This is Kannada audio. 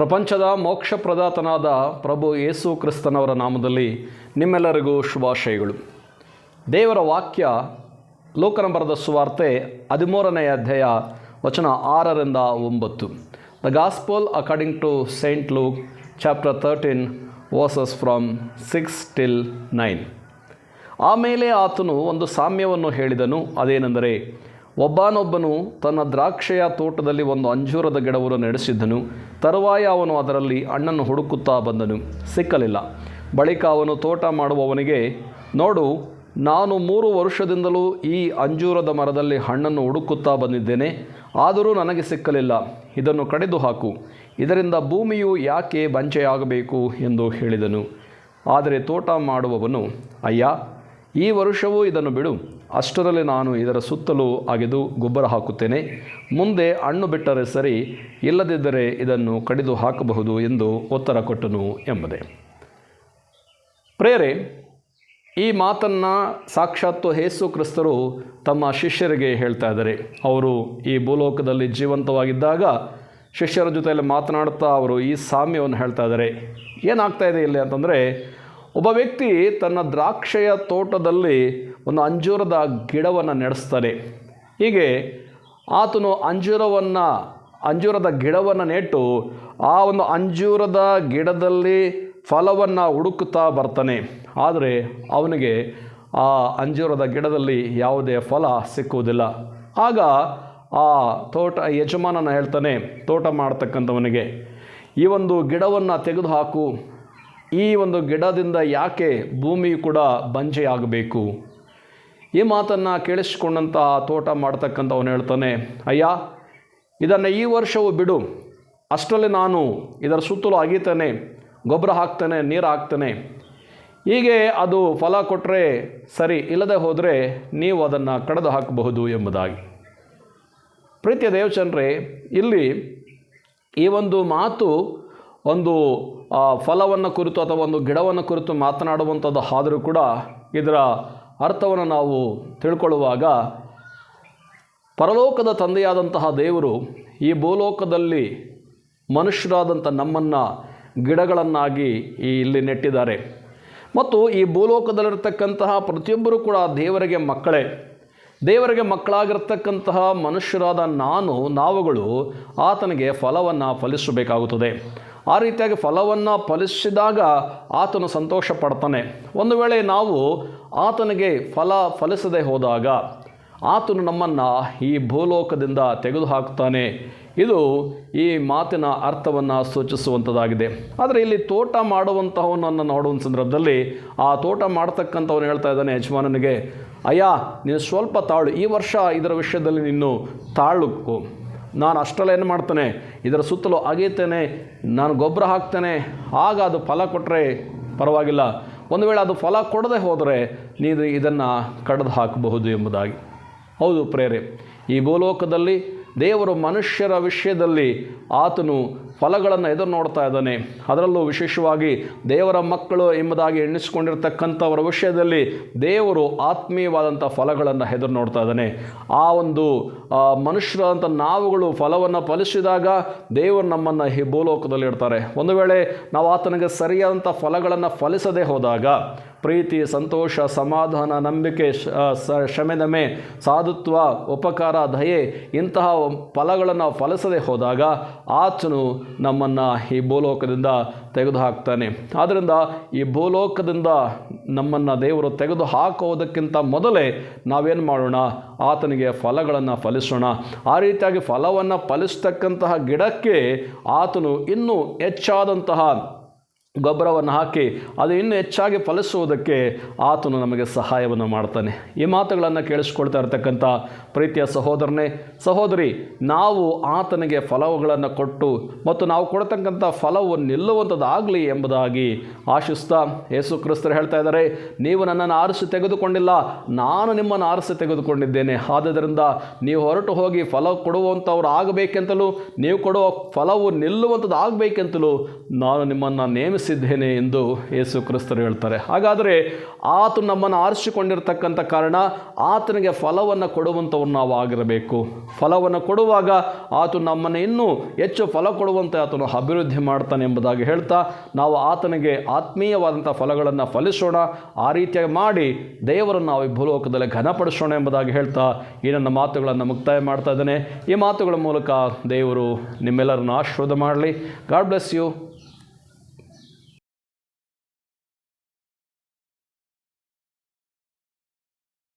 ಪ್ರಪಂಚದ ಮೋಕ್ಷ ಪ್ರದಾತನಾದ ಪ್ರಭು ಯೇಸು ಕ್ರಿಸ್ತನವರ ನಾಮದಲ್ಲಿ ನಿಮ್ಮೆಲ್ಲರಿಗೂ ಶುಭಾಶಯಗಳು. ದೇವರ ವಾಕ್ಯ ಲೋಕನ ಬರೆದ ಸುವಾರ್ತೆ 13ನೇ ಅಧ್ಯಾಯ ವಚನ 6ರಿಂದ 9. The gospel according to saint Luke chapter 13 verses from 6 till 9. ಆಮೇಲೆ ಆತನು ಒಂದು ಸಾಮ್ಯವನ್ನು ಹೇಳಿದನು. ಅದೇನೆಂದರೆ, ಒಬ್ಬನೊಬ್ಬನು ತನ್ನ ದ್ರಾಕ್ಷೆಯ ತೋಟದಲ್ಲಿ ಒಂದು ಅಂಜೂರದ ಗಿಡವನ್ನು ನಡೆಸಿದ್ದನು. ತರುವಾಯ ಅವನು ಅದರಲ್ಲಿ ಹಣ್ಣನ್ನು ಹುಡುಕುತ್ತಾ ಬಂದನು, ಸಿಕ್ಕಲಿಲ್ಲ. ಬಳಿಕ ಅವನು ತೋಟ ಮಾಡುವವನಿಗೆ, ನೋಡು, ನಾನು 3 ವರ್ಷದಿಂದಲೂ ಈ ಅಂಜೂರದ ಮರದಲ್ಲಿ ಹಣ್ಣನ್ನು ಹುಡುಕುತ್ತಾ ಬಂದಿದ್ದೇನೆ, ಆದರೂ ನನಗೆ ಸಿಕ್ಕಲಿಲ್ಲ. ಇದನ್ನು ಕಡಿದು ಹಾಕು, ಇದರಿಂದ ಭೂಮಿಯು ಯಾಕೆ ಬಂಜೆಯಾಗಬೇಕು ಎಂದು ಹೇಳಿದನು. ಆದರೆ ತೋಟ ಮಾಡುವವನು, ಅಯ್ಯ, ಈ ವರ್ಷವೂ ಇದನ್ನು ಬಿಡು, ಅಷ್ಟರಲ್ಲಿ ನಾನು ಇದರ ಸುತ್ತಲೂ ಅಗೆದು ಗೊಬ್ಬರ ಹಾಕುತ್ತೇನೆ. ಮುಂದೆ ಹಣ್ಣು ಬಿಟ್ಟರೆ ಸರಿ, ಇಲ್ಲದಿದ್ದರೆ ಇದನ್ನು ಕಡಿದು ಹಾಕಬಹುದು ಎಂದು ಉತ್ತರ ಕೊಟ್ಟನು ಎಂಬುದೇ. ಪ್ರಿಯರೇ, ಈ ಮಾತನ್ನು ಸಾಕ್ಷಾತ್ತು ಯೇಸು ಕ್ರಿಸ್ತರು ತಮ್ಮ ಶಿಷ್ಯರಿಗೆ ಹೇಳ್ತಾ ಇದ್ದಾರೆ. ಅವರು ಈ ಭೂಲೋಕದಲ್ಲಿ ಜೀವಂತವಾಗಿದ್ದಾಗ ಶಿಷ್ಯರ ಜೊತೆಯಲ್ಲಿ ಮಾತನಾಡುತ್ತಾ ಅವರು ಈ ಸಾಮ್ಯವನ್ನು ಹೇಳ್ತಾ ಇದ್ದಾರೆ. ಏನಾಗ್ತಾ ಇದೆ ಇಲ್ಲಿ ಅಂತಂದರೆ, ಒಬ್ಬ ವ್ಯಕ್ತಿ ತನ್ನ ದ್ರಾಕ್ಷೆಯ ತೋಟದಲ್ಲಿ ಒಂದು ಅಂಜೂರದ ಗಿಡವನ್ನು ನಡೆಸ್ತಾನೆ. ಹೀಗೆ ಆತನು ಅಂಜೂರದ ಗಿಡವನ್ನು ನೆಟ್ಟು ಆ ಒಂದು ಅಂಜೂರದ ಗಿಡದಲ್ಲಿ ಫಲವನ್ನು ಹುಡುಕುತ್ತಾ ಬರ್ತಾನೆ. ಆದರೆ ಅವನಿಗೆ ಆ ಅಂಜೂರದ ಗಿಡದಲ್ಲಿ ಯಾವುದೇ ಫಲ ಸಿಕ್ಕುವುದಿಲ್ಲ. ಆಗ ಆ ತೋಟ ಯಜಮಾನನ ಹೇಳ್ತಾನೆ, ತೋಟ ಮಾಡ್ತಕ್ಕಂಥವನಿಗೆ, ಈ ಒಂದು ಗಿಡವನ್ನು ತೆಗೆದುಹಾಕು, ಈ ಒಂದು ಗಿಡದಿಂದ ಯಾಕೆ ಭೂಮಿಯು ಕೂಡ ಬಂಜೆಯಾಗಬೇಕು. ಈ ಮಾತನ್ನು ಕೇಳಿಸಿಕೊಂಡಂಥ ತೋಟ ಮಾಡ್ತಕ್ಕಂಥವನು ಹೇಳ್ತಾನೆ, ಅಯ್ಯ, ಇದನ್ನು ಈ ವರ್ಷವೂ ಬಿಡು, ಅಷ್ಟರಲ್ಲಿ ನಾನು ಇದರ ಸುತ್ತಲೂ ಅಗೀತಾನೆ, ಗೊಬ್ಬರ ಹಾಕ್ತಾನೆ, ನೀರು ಹಾಕ್ತಾನೆ. ಹೀಗೆ ಅದು ಫಲ ಕೊಟ್ಟರೆ ಸರಿ, ಇಲ್ಲದೆ ಹೋದರೆ ನೀವು ಅದನ್ನು ಕಡಿದು ಹಾಕಬಹುದು ಎಂಬುದಾಗಿ. ಪ್ರೀತಿಯ ದೇವಜನರೇ, ಇಲ್ಲಿ ಈ ಒಂದು ಮಾತು ಒಂದು ಫಲವನ್ನು ಕುರಿತು ಅಥವಾ ಒಂದು ಗಿಡವನ್ನು ಕುರಿತು ಮಾತನಾಡುವಂಥದ್ದು ಆದರೂ ಕೂಡ ಇದರ ಅರ್ಥವನ್ನು ನಾವು ತಿಳ್ಕೊಳ್ಳುವಾಗ, ಪರಲೋಕದ ತಂದೆಯಾದಂತಹ ದೇವರು ಈ ಭೂಲೋಕದಲ್ಲಿ ಮನುಷ್ಯರಾದಂಥ ನಮ್ಮನ್ನು ಗಿಡಗಳನ್ನಾಗಿ ಇಲ್ಲಿ ನೆಟ್ಟಿದ್ದಾರೆ. ಮತ್ತು ಈ ಭೂಲೋಕದಲ್ಲಿರ್ತಕ್ಕಂತಹ ಪ್ರತಿಯೊಬ್ಬರೂ ಕೂಡ ದೇವರಿಗೆ ಮಕ್ಕಳೇ. ದೇವರಿಗೆ ಮಕ್ಕಳಾಗಿರ್ತಕ್ಕಂತಹ ಮನುಷ್ಯರಾದ ನಾವುಗಳು ಆತನಿಗೆ ಫಲವನ್ನು ಫಲಿಸಬೇಕಾಗುತ್ತದೆ. ಆ ರೀತಿಯಾಗಿ ಫಲವನ್ನು ಫಲಿಸಿದಾಗ ಆತನು ಸಂತೋಷ ಪಡ್ತಾನೆ. ಒಂದು ವೇಳೆ ನಾವು ಆತನಿಗೆ ಫಲಿಸದೆ ಹೋದಾಗ ಆತನು ನಮ್ಮನ್ನು ಈ ಭೂಲೋಕದಿಂದ ತೆಗೆದುಹಾಕ್ತಾನೆ. ಇದು ಈ ಮಾತಿನ ಅರ್ಥವನ್ನು ಸೂಚಿಸುವಂಥದ್ದಾಗಿದೆ. ಆದರೆ ಇಲ್ಲಿ ತೋಟ ಮಾಡುವಂತಹವನನ್ನು ನೋಡುವ ಸಂದರ್ಭದಲ್ಲಿ ಆ ತೋಟ ಮಾಡ್ತಕ್ಕಂಥವನು ಹೇಳ್ತಾ ಇದ್ದಾನೆ ಯಜಮಾನನಿಗೆ, ಅಯ್ಯ, ನೀನು ಸ್ವಲ್ಪ ತಾಳು, ಈ ವರ್ಷ ಇದರ ವಿಷಯದಲ್ಲಿ ನೀನು ತಾಳುಕು, ನಾನು ಅಷ್ಟೆಲ್ಲ ಏನು ಮಾಡ್ತೇನೆ, ಇದರ ಸುತ್ತಲೂ ಅಗೀತೇನೆ, ನಾನು ಗೊಬ್ಬರ ಹಾಕ್ತೇನೆ, ಆಗ ಅದು ಫಲ ಕೊಟ್ಟರೆ ಪರವಾಗಿಲ್ಲ, ಒಂದು ವೇಳೆ ಅದು ಫಲ ಕೊಡದೆ ಹೋದರೆ ನೀನು ಇದನ್ನು ಕಡಿದು ಹಾಕಬಹುದು ಎಂಬುದಾಗಿ. ಹೌದು ಪ್ರೇರೆ, ಈ ಭೂಲೋಕದಲ್ಲಿ ದೇವರು ಮನುಷ್ಯರ ವಿಷಯದಲ್ಲಿ ಆತನು ಫಲಗಳನ್ನು ಎದುರು ನೋಡ್ತಾ ಇದ್ದಾನೆ. ಅದರಲ್ಲೂ ವಿಶೇಷವಾಗಿ ದೇವರ ಮಕ್ಕಳು ಎಂಬುದಾಗಿ ಎಣಿಸಿಕೊಂಡಿರ್ತಕ್ಕಂಥವರ ವಿಷಯದಲ್ಲಿ ದೇವರು ಆತ್ಮೀಯವಾದಂಥ ಫಲಗಳನ್ನು ಎದುರು ನೋಡ್ತಾ ಇದ್ದಾನೆ. ಆ ಒಂದು ಮನುಷ್ಯರಂಥ ನಾವುಗಳು ಫಲವನ್ನು ಫಲಿಸಿದಾಗ ದೇವರು ನಮ್ಮನ್ನು ಈ ಭೂಲೋಕದಲ್ಲಿ ಇಡ್ತಾರೆ. ಒಂದು ವೇಳೆ ನಾವು ಆತನಿಗೆ ಸರಿಯಾದಂಥ ಫಲಗಳನ್ನು ಫಲಿಸದೇ ಹೋದಾಗ, ಪ್ರೀತಿ, ಸಂತೋಷ, ಸಮಾಧಾನ, ನಂಬಿಕೆ, ಕ್ಷಮೆದಮೆ, ಸಾಧುತ್ವ, ಉಪಕಾರ, ದಯೆ ಇಂತಹ ಫಲಗಳನ್ನು ಫಲಿಸದೆ ಹೋದಾಗ ಆತನು ನಮ್ಮನ್ನು ಈ ಭೂಲೋಕದಿಂದ ತೆಗೆದುಹಾಕ್ತಾನೆ. ಆದ್ದರಿಂದ ಈ ಭೂಲೋಕದಿಂದ ನಮ್ಮನ್ನು ದೇವರು ತೆಗೆದು ಹಾಕುವುದಕ್ಕಿಂತ ಮೊದಲೇ ನಾವೇನು ಮಾಡೋಣ, ಆತನಿಗೆ ಫಲಗಳನ್ನು ಫಲಿಸೋಣ. ಆ ರೀತಿಯಾಗಿ ಫಲವನ್ನು ಫಲಿಸ್ತಕ್ಕಂತಹ ಗಿಡಕ್ಕೆ ಆತನು ಇನ್ನೂ ಹೆಚ್ಚಾದಂತಹ ಗೊಬ್ಬರವನ್ನು ಹಾಕಿ ಅದು ಇನ್ನೂ ಹೆಚ್ಚಾಗಿ ಫಲಿಸುವುದಕ್ಕೆ ಆತನು ನಮಗೆ ಸಹಾಯವನ್ನು ಮಾಡ್ತಾನೆ. ಈ ಮಾತುಗಳನ್ನು ಕೇಳಿಸ್ಕೊಳ್ತಾ ಇರ್ತಕ್ಕಂಥ ಪ್ರೀತಿಯ ಸಹೋದರನೇ, ಸಹೋದರಿ, ನಾವು ಆತನಿಗೆ ಫಲಗಳನ್ನು ಕೊಟ್ಟು ಮತ್ತು ನಾವು ಕೊಡ್ತಕ್ಕಂಥ ಫಲವು ನಿಲ್ಲುವಂಥದ್ದಾಗಲಿ ಎಂಬುದಾಗಿ ಆಶಿಸ್ತಾ ಯೇಸು ಕ್ರಿಸ್ತರು ಹೇಳ್ತಾ ಇದ್ದಾರೆ, ನೀವು ನನ್ನನ್ನು ಆರಿಸಿ ತೆಗೆದುಕೊಂಡಿಲ್ಲ, ನಾನು ನಿಮ್ಮನ್ನು ಆರಿಸಿ ತೆಗೆದುಕೊಂಡಿದ್ದೇನೆ. ಆದ್ದರಿಂದ ನೀವು ಹೊರಟು ಹೋಗಿ ಫಲ ಕೊಡುವಂಥವ್ರು ಆಗಬೇಕೆಂತಲೂ ನೀವು ಕೊಡುವ ಫಲವು ನಿಲ್ಲುವಂಥದ್ದು ಆಗಬೇಕೆಂತಲೂ ನಾನು ನಿಮ್ಮನ್ನು ನೇಮಿಸಿ ನೇಮಿಸಿದ್ದೇನೆ ಎಂದು ಯೇಸು ಕ್ರಿಸ್ತರು ಹೇಳ್ತಾರೆ. ಹಾಗಾದರೆ ಆತನು ನಮ್ಮನ್ನು ಆರಿಸಿಕೊಂಡಿರ್ತಕ್ಕಂಥ ಕಾರಣ ಆತನಿಗೆ ಫಲವನ್ನು ಕೊಡುವಂಥವ್ರು ನಾವು ಆಗಿರಬೇಕು. ಫಲವನ್ನು ಕೊಡುವಾಗ ಆತನು ನಮ್ಮನ್ನು ಇನ್ನೂ ಹೆಚ್ಚು ಫಲ ಕೊಡುವಂತೆ ಆತನು ಅಭಿವೃದ್ಧಿ ಮಾಡ್ತಾನೆ ಎಂಬುದಾಗಿ ಹೇಳ್ತಾ ನಾವು ಆತನಿಗೆ ಆತ್ಮೀಯವಾದಂಥ ಫಲಗಳನ್ನು ಫಲಿಸೋಣ. ಆ ರೀತಿಯಾಗಿ ಮಾಡಿ ದೇವರನ್ನು ನಾವು ಈ ಭೂಲೋಕದಲ್ಲಿ ಘನಪಡಿಸೋಣ ಎಂಬುದಾಗಿ ಹೇಳ್ತಾ ಈ ನನ್ನ ಮಾತುಗಳನ್ನು ಮುಕ್ತಾಯ ಮಾಡ್ತಾ ಇದ್ದೇನೆ. ಈ ಮಾತುಗಳ ಮೂಲಕ ದೇವರು ನಿಮ್ಮೆಲ್ಲರನ್ನು ಆಶೀರ್ವಾದ ಮಾಡಲಿ. God bless you.